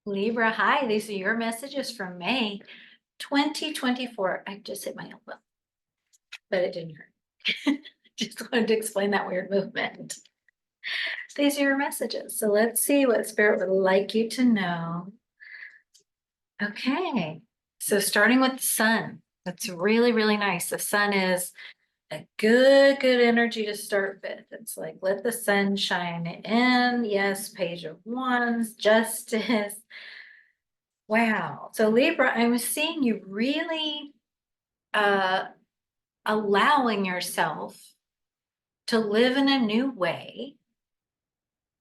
Libra, hi, these are your messages from May 2024. I just hit my elbow, but it didn't hurt. Just wanted to explain that weird movement. These are your messages. So let's see what Spirit would like you to know. Okay, so starting with the sun. That's really, really nice. The sun is a good energy to start with. It's like, let the sun shine in. Yes, Page of Wands, justice. Wow. So Libra, I'm seeing you really allowing yourself to live in a new way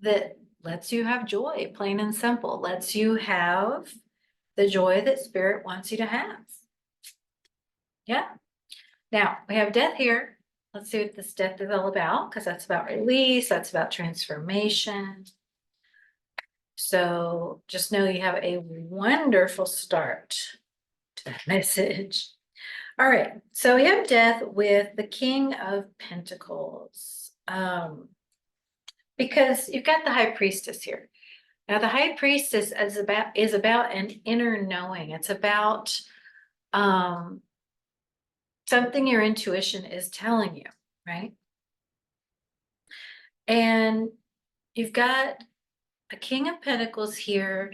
that lets you have joy, plain and simple, lets you have the joy that Spirit wants you to have. Yeah. Now we have death here. Let's see what this death is all about, because that's about release, that's about transformation. So just know you have a wonderful start to that message. All right, so we have death with the King of Pentacles. Because you've got the High Priestess here. Now, the High Priestess is about an inner knowing. It's about something your intuition is telling you, right? And you've got a King of Pentacles here,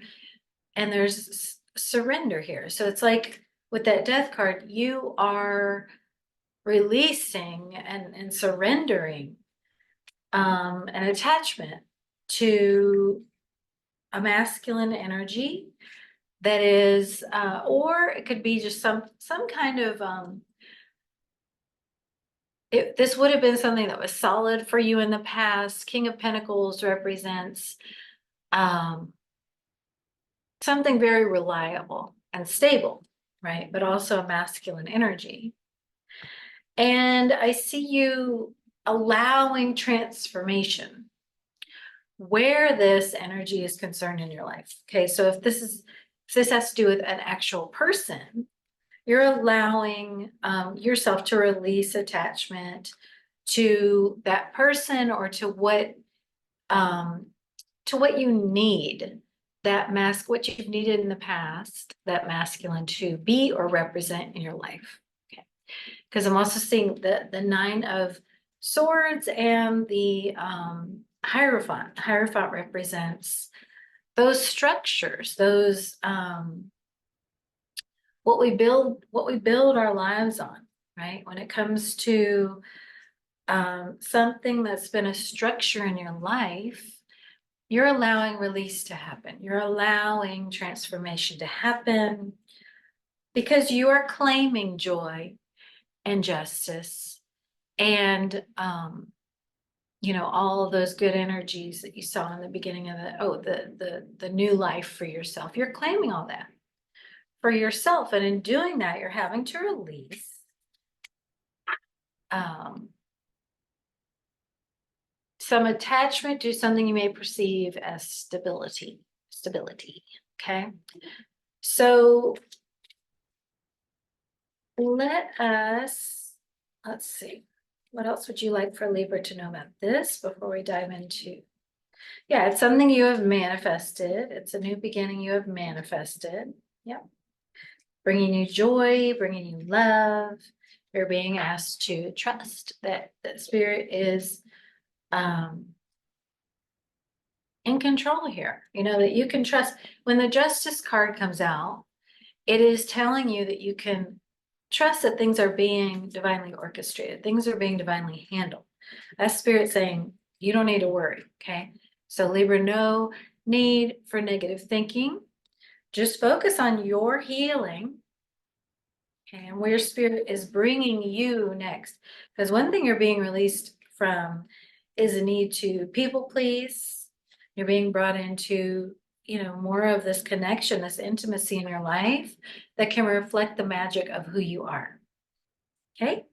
and there's surrender here. So it's like with that death card, you are releasing and surrendering an attachment to a masculine energy that is, or it could be just some kind of, this would have been something that was solid for you in the past. King of Pentacles represents something very reliable and stable, right? But also a masculine energy. And I see you allowing transformation where this energy is concerned in your life. Okay, so if this has to do with an actual person, you're allowing yourself to release attachment to that person or to what you need, what you've needed in the past, that masculine to be or represent in your life. Okay, because I'm also seeing the Nine of Swords and the Hierophant. Hierophant represents those structures, those what we build our lives on, right? When it comes to something that's been a structure in your life, you're allowing release to happen. You're allowing transformation to happen because you are claiming joy and justice and all of those good energies that you saw in the beginning of the new life for yourself. You're claiming all that for yourself, and in doing that, you're having to release some attachment to something you may perceive as stability. Okay, so let's see. What else would you like for Libra to know about this before we dive into? Yeah, it's something you have manifested. It's a new beginning you have manifested. Yep. Bringing you joy, bringing you love. You're being asked to trust that Spirit is in control here. That you can trust. When the Justice card comes out, it is telling you that you can trust that things are being divinely orchestrated. Things are being divinely handled. That's Spirit saying, you don't need to worry, okay? So Libra, no need for negative thinking. Just focus on your healing, okay, and where Spirit is bringing you next. Because one thing you're being released from is a need to people please. You're being brought into more of this connection, this intimacy in your life that can reflect the magic of who you are. Okay,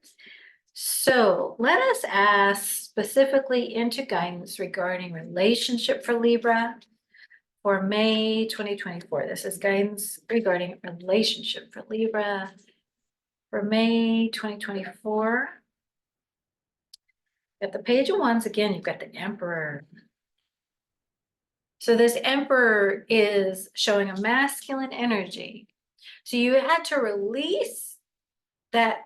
so let us ask specifically into guidance regarding relationship for Libra for May 2024. This is guidance regarding relationship for Libra for May 2024. At the Page of Wands again, you've got the Emperor. So this Emperor is showing a masculine energy. So you had to release that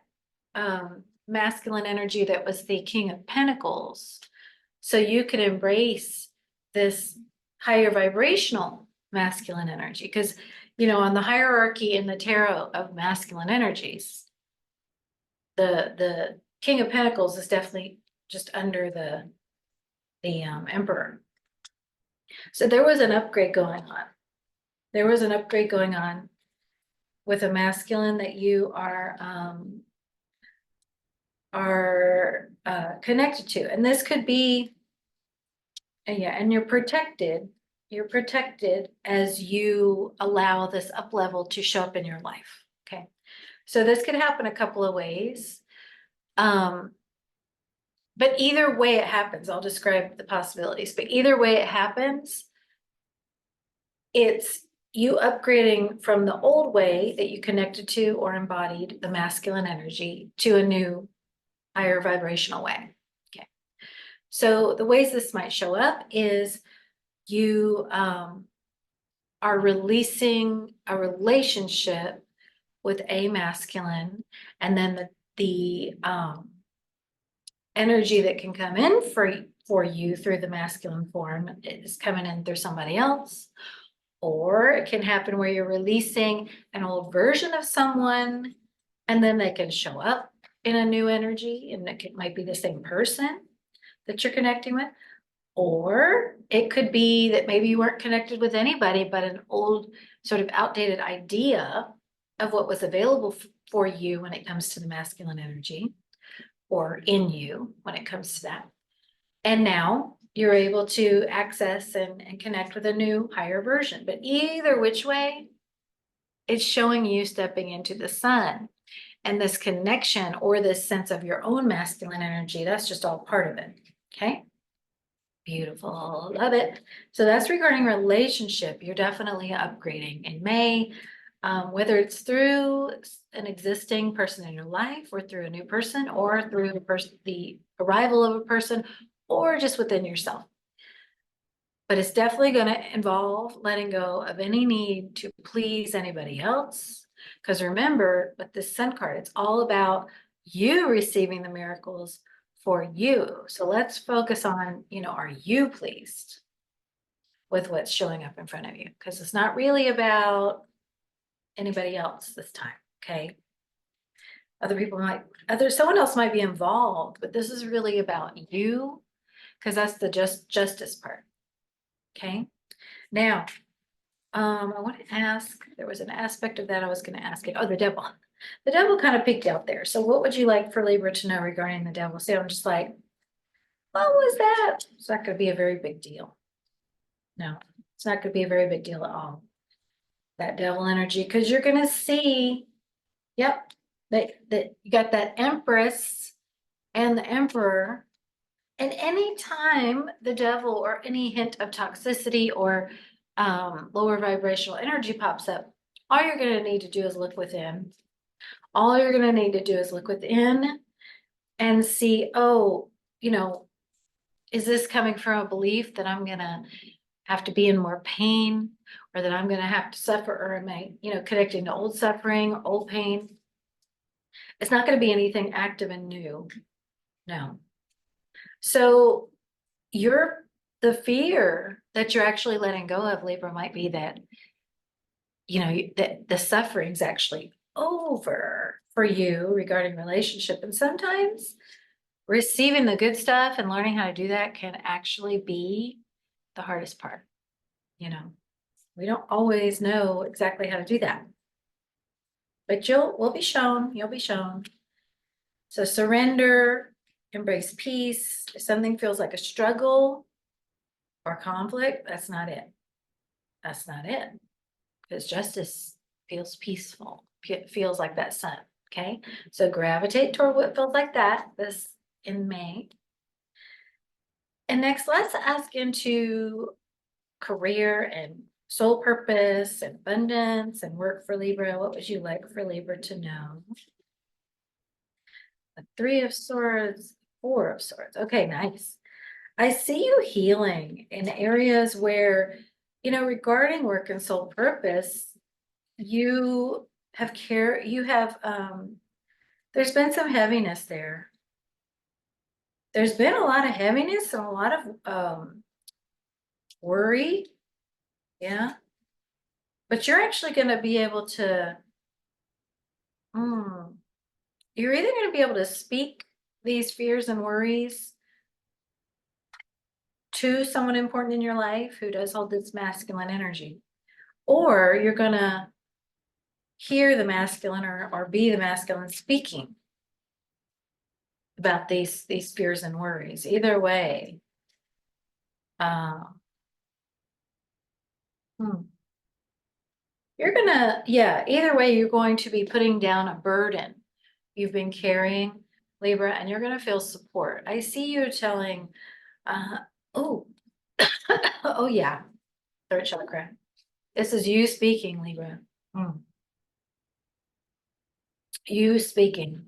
masculine energy that was the King of Pentacles, so you could embrace this higher vibrational masculine energy. Because, on the hierarchy in the tarot of masculine energies, the King of Pentacles is definitely just under the Emperor. So there was an upgrade going on. There was an upgrade going on with a masculine that you are connected to. And this could be, and you're protected. You're protected as you allow this up level to show up in your life. Okay. So this could happen a couple of ways. But either way it happens, I'll describe the possibilities, but either way it happens, it's you upgrading from the old way that you connected to or embodied the masculine energy to a new higher vibrational way. Okay. So the ways this might show up is you are releasing a relationship with a masculine, and then the energy that can come in for you through the masculine form is coming in through somebody else. Or it can happen where you're releasing an old version of someone, and then they can show up in a new energy, and it might be the same person that you're connecting with. Or it could be that maybe you weren't connected with anybody, but an old sort of outdated idea of what was available for you when it comes to the masculine energy, or in you when it comes to that. And now you're able to access and connect with a new higher version. But either which way, it's showing you stepping into the sun. And this connection or this sense of your own masculine energy, that's just all part of it. Okay. Beautiful. Love it. So that's regarding relationship. You're definitely upgrading in May, whether it's through an existing person in your life, or through a new person, or through the arrival of a person, or just within yourself. But it's definitely going to involve letting go of any need to please anybody else. Because remember, with this Sun card, it's all about you receiving the miracles for you. So let's focus on, are you pleased with what's showing up in front of you? Because it's not really about anybody else this time. Okay. Someone else might be involved, but this is really about you, because that's the justice part. Okay. Now, I want to ask, there was an aspect of that I was going to ask it. Oh, the devil. The devil kind of peeked out there. So what would you like for Libra to know regarding the devil? So I'm just like, what was that? It's not going to be a very big deal. No, it's not going to be a very big deal at all. That devil energy, because you're going to see, yep, that you got that Empress and the Emperor. And anytime the devil or any hint of toxicity or lower vibrational energy pops up, all you're going to need to do is look within. All you're going to need to do is look within and see, oh, is this coming from a belief that I'm going to have to be in more pain, or that I'm going to have to suffer, or am I, connecting to old suffering, or old pain? It's not going to be anything active and new. No. So the fear that you're actually letting go of, Libra, might be that, that the suffering's actually over for you regarding relationship. And sometimes receiving the good stuff and learning how to do that can actually be the hardest part. We don't always know exactly how to do that, but you'll be shown. You'll be shown. So surrender, embrace peace. If something feels like a struggle or conflict, that's not it. That's not it. Because justice feels peaceful. It feels like that sun. Okay. So gravitate toward what feels like that this in May. And next, let's ask into career and soul purpose and abundance and work for Libra. What would you like for Libra to know? The 3 of Swords, 4 of Swords. Okay, nice. I see you healing in areas where you know, regarding work and soul purpose, you have there's been some heaviness there. There's been a lot of heaviness and a lot of worry. Yeah. But you're actually going to be able to, you're either going to be able to speak these fears and worries to someone important in your life who does hold this masculine energy, or you're going to hear the masculine or be the masculine speaking about these fears and worries. Either way, you're gonna, yeah, either way, you're going to be putting down a burden you've been carrying, Libra, and you're gonna feel support. I see you telling, oh, oh yeah, third chakra. This is you speaking, Libra. You speaking.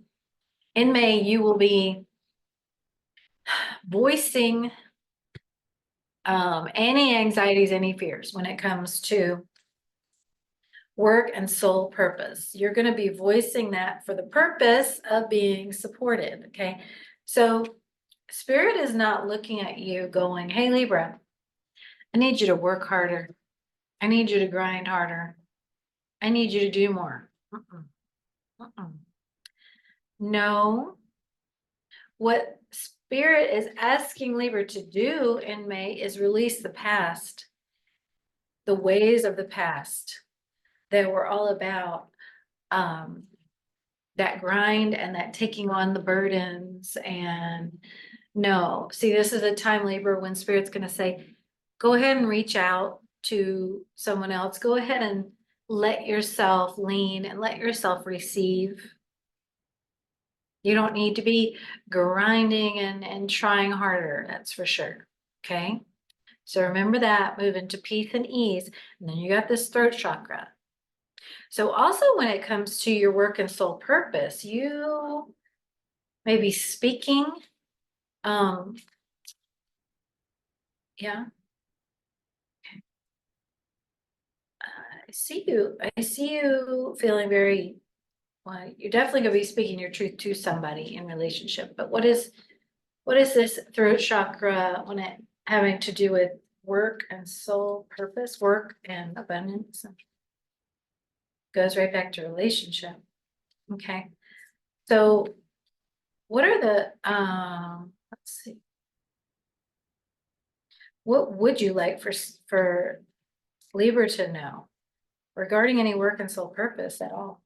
In May, you will be voicing any anxieties, any fears when it comes to work and soul purpose. You're going to be voicing that for the purpose of being supported. Okay. So Spirit is not looking at you going, hey, Libra, I need you to work harder. I need you to grind harder. I need you to do more. No, what Spirit is asking Libra to do in May is release the past, the ways of the past that were all about that grind and that taking on the burdens. And no, see, this is a time, Libra, when Spirit's going to say, go ahead and reach out to someone else. Go ahead and let yourself lean and let yourself receive. You don't need to be grinding and trying harder, that's for sure. Okay. So remember that, move into peace and ease. And then you got this throat chakra. So also when it comes to your work and soul purpose, you may be speaking. Yeah. I see you feeling very, well, you're definitely going to be speaking your truth to somebody in relationship. But what is this throat chakra when it having to do with work and soul purpose, work and abundance? Goes right back to relationship. Okay. So what are the, let's see. What would you like for Libra to know regarding any work and soul purpose at all?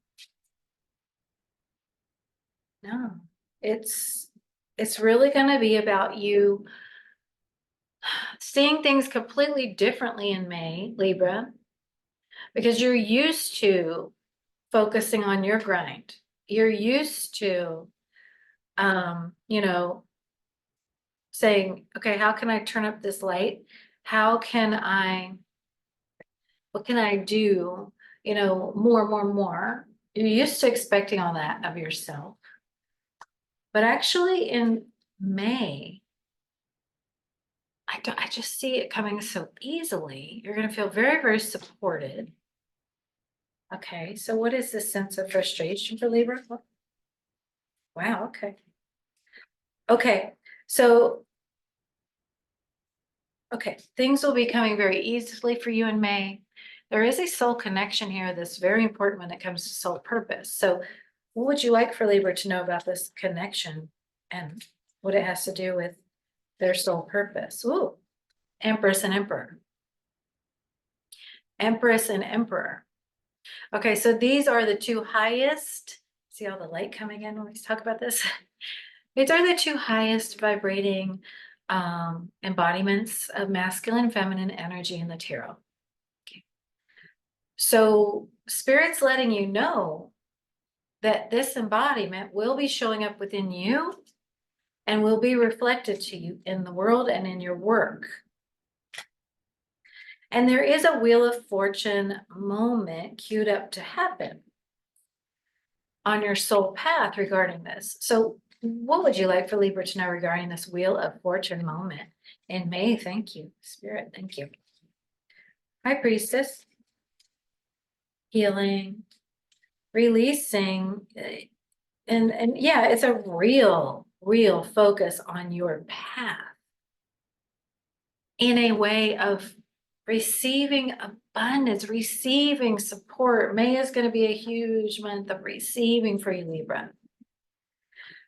No, it's really going to be about you seeing things completely differently in May, Libra, because you're used to focusing on your grind. You're used to, you know, saying, okay, how can I turn up this light? What can I do? You know, more. You're used to expecting all that of yourself. But actually in May, I just see it coming so easily. You're going to feel very, very supported. Okay, so what is this sense of frustration for Libra? Wow, okay. Okay, so, okay, things will be coming very easily for you in May. There is a soul connection here that's very important when it comes to soul purpose. So what would you like for Libra to know about this connection and what it has to do with their soul purpose? Ooh, Empress and Emperor. Empress and Emperor. Okay, so these are the two highest. See all the light coming in when we talk about this? These are the two highest vibrating embodiments of masculine and feminine energy in the tarot. Okay. So Spirit's letting you know that this embodiment will be showing up within you and will be reflected to you in the world and in your work. And there is a Wheel of Fortune moment queued up to happen on your soul path regarding this. So what would you like for Libra to know regarding this Wheel of Fortune moment in May? Thank you, Spirit. Thank you. High Priestess, healing, releasing, and yeah, it's a real focus on your path in a way of receiving abundance, receiving support. May is going to be a huge month of receiving for you, Libra.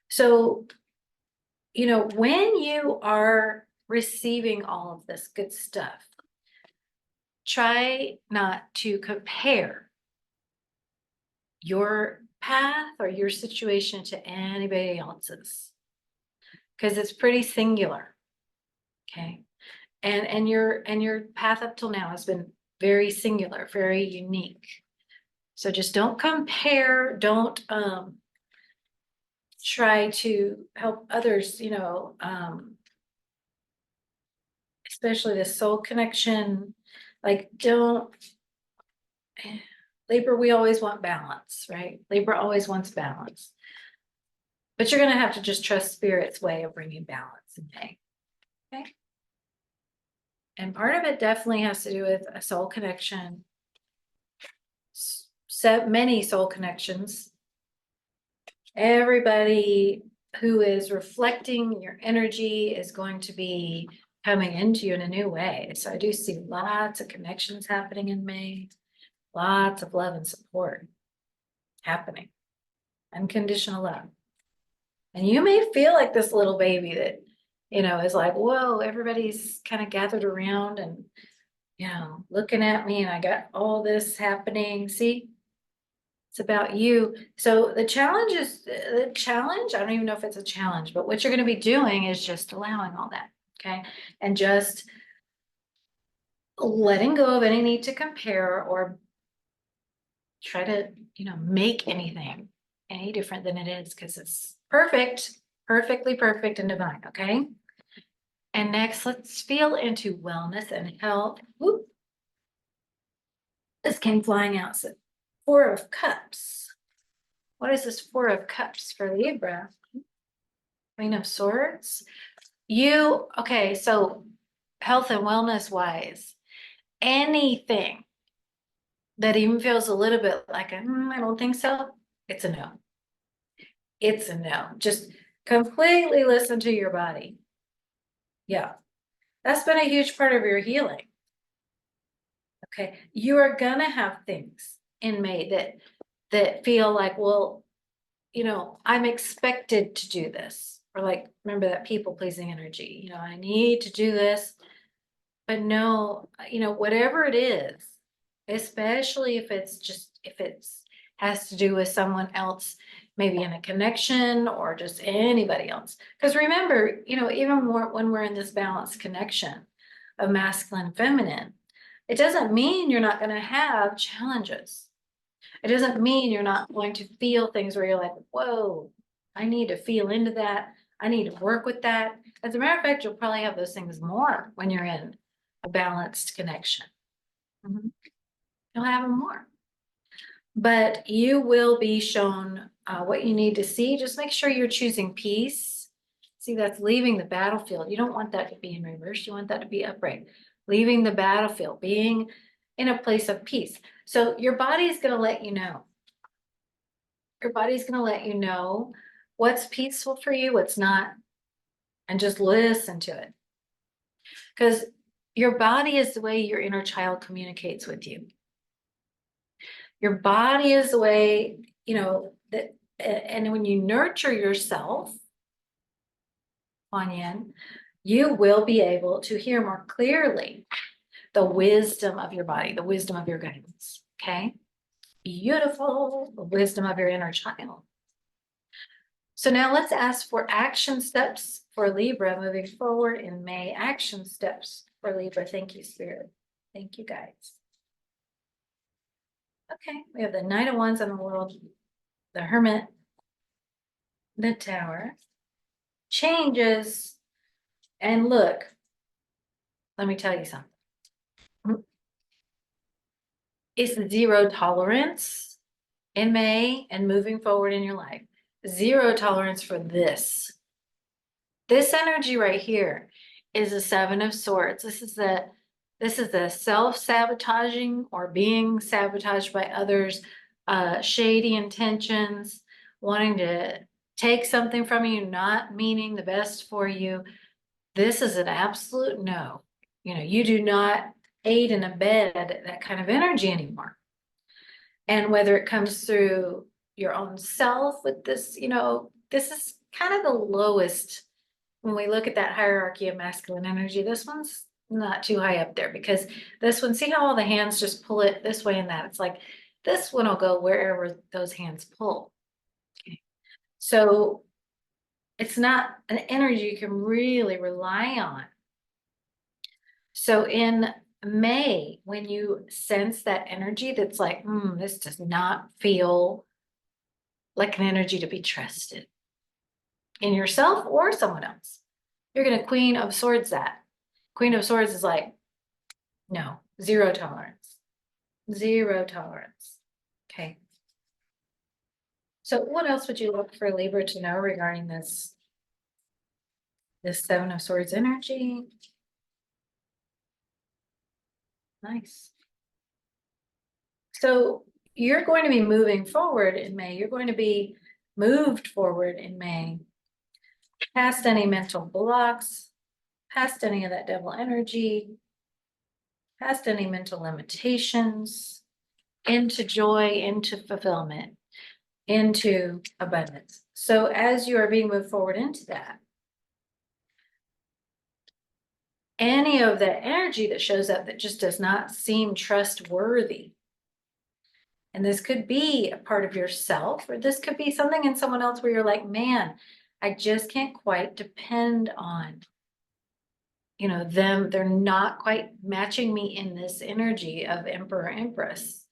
So, you know, when you are receiving all of this good stuff, try not to compare your path or your situation to anybody else's, because it's pretty singular. Okay. And your path up till now has been very singular, very unique. So just don't compare, don't try to help others, you know, especially the soul connection. Like, don't, Libra, we always want balance, right? Libra always wants balance. But you're going to have to just trust Spirit's way of bringing balance in May. Okay. And part of it definitely has to do with a soul connection. So many soul connections. Everybody who is reflecting your energy is going to be coming into you in a new way. So I do see lots of connections happening in May, lots of love and support happening, unconditional love. And you may feel like this little baby that, you know, is like, whoa, everybody's kind of gathered around and, you know, looking at me and I got all this happening. See? It's about you. So the challenge, I don't even know if it's a challenge, but what you're going to be doing is just allowing all that. Okay. And just letting go of any need to compare or try to, you know, make anything any different than it is, because it's perfect, perfectly perfect and divine. Okay. And next, let's feel into wellness and health. Whoop. This came flying out. So, Four of Cups. What is this Four of Cups for Libra? Queen of Swords. Okay, so health and wellness wise, anything that even feels a little bit like I don't think so, it's a no. It's a no. Just completely listen to your body. Yeah, that's been a huge part of your healing. Okay, you are gonna have things in May that feel like, well, you know, I'm expected to do this. Or like, remember that people pleasing energy, you know, I need to do this. But no, you know, whatever it is, especially if it's has to do with someone else, maybe in a connection or just anybody else. Because remember, you know, even more when we're in this balanced connection of masculine and feminine, it doesn't mean you're not going to have challenges. It doesn't mean you're not going to feel things where you're like, whoa, I need to feel into that. I need to work with that. As a matter of fact, you'll probably have those things more when you're in a balanced connection. You'll have them more. But you will be shown what you need to see. Just make sure you're choosing peace. See, that's leaving the battlefield. You don't want that to be in reverse. You want that to be upright. Leaving the battlefield, being in a place of peace. So your body is going to let you know. Your body's going to let you know what's peaceful for you, what's not, and just listen to it. Because your body is the way your inner child communicates with you. Your body is the way, you know, that, and when you nurture yourself, Kuan Yin, you will be able to hear more clearly the wisdom of your body, the wisdom of your guidance. Okay. Beautiful, the wisdom of your inner child. So now let's ask for action steps for Libra moving forward in May. Action steps for Libra. Thank you, Spirit. Thank you, guys. Okay, we have the Knight of Wands on the World, the Hermit, the Tower, changes, and look, let me tell you something. It's zero tolerance in May and moving forward in your life. Zero tolerance for this. This energy right here is the Seven of Swords. This This is the self-sabotaging or being sabotaged by others, shady intentions, wanting to take something from you, not meaning the best for you. This is an absolute no. You know, you do not aid and abet that kind of energy anymore. And whether it comes through your own self with this, you know, this is kind of the lowest when we look at that hierarchy of masculine energy. This one's not too high up there because this one, see how all the hands just pull it this way and that. It's like this one will go wherever those hands pull. Okay. So it's not an energy you can really rely on. So in May, when you sense that energy that's like, this does not feel like an energy to be trusted in yourself or someone else, you're going to Queen of Swords that. Queen of Swords is like, no, zero tolerance, zero tolerance. Okay. So what else would you look for Libra to know regarding this Seven of Swords energy? Nice. So you're going to be moving forward in May. You're going to be moved forward in May, past any mental blocks, past any of that devil energy, past any mental limitations, into joy, into fulfillment, into abundance. So as you are being moved forward into that, any of that energy that shows up that just does not seem trustworthy, and this could be a part of yourself, or this could be something in someone else where you're like, man, I just can't quite depend on, you know, them. They're not quite matching me in this energy of Emperor, Empress.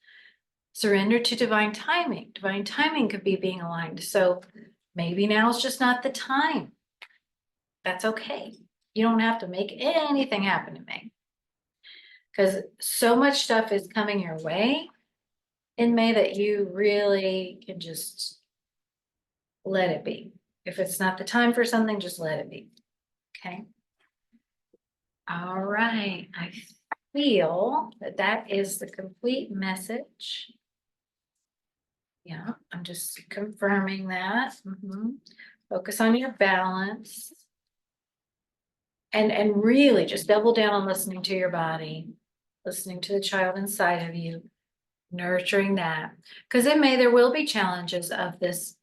Surrender to divine timing. Divine timing could be being aligned. So maybe now is just not the time. That's okay. You don't have to make anything happen to me. Because so much stuff is coming your way in May that you really can just let it be. If it's not the time for something, just let it be. Okay. All right. I feel that that is the complete message. Yeah, I'm just confirming that. Focus on your balance. And really just double down on listening to your body, listening to the child inside of you, nurturing that. Because in May, there will be challenges of this,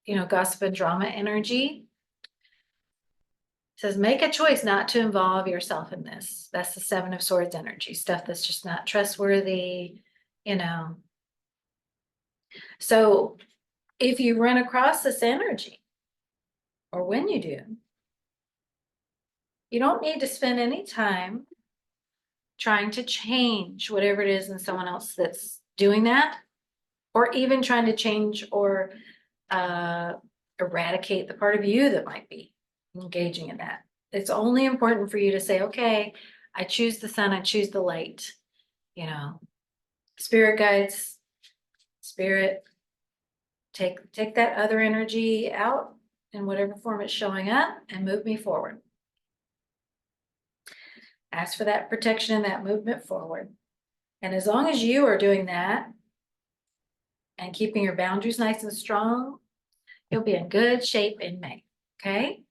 you know, gossip and drama energy. It says, make a choice not to involve yourself in this. That's the Seven of Swords energy, stuff that's just not trustworthy, you know. So if you run across this energy, or when you do, you don't need to spend any time trying to change whatever it is in someone else that's doing that, or even trying to change or eradicate the part of you that might be engaging in that. It's only important for you to say, okay, I choose the sun, I choose the light, you know, spirit guides, spirit, take that other energy out in whatever form it's showing up and move me forward. Ask for that protection and that movement forward. And as long as you are doing that and keeping your boundaries nice and strong, you'll be in good shape in May. Okay.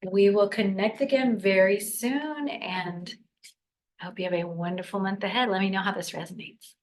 We will connect again very soon, and I hope you have a wonderful month ahead. Let me know how this resonates.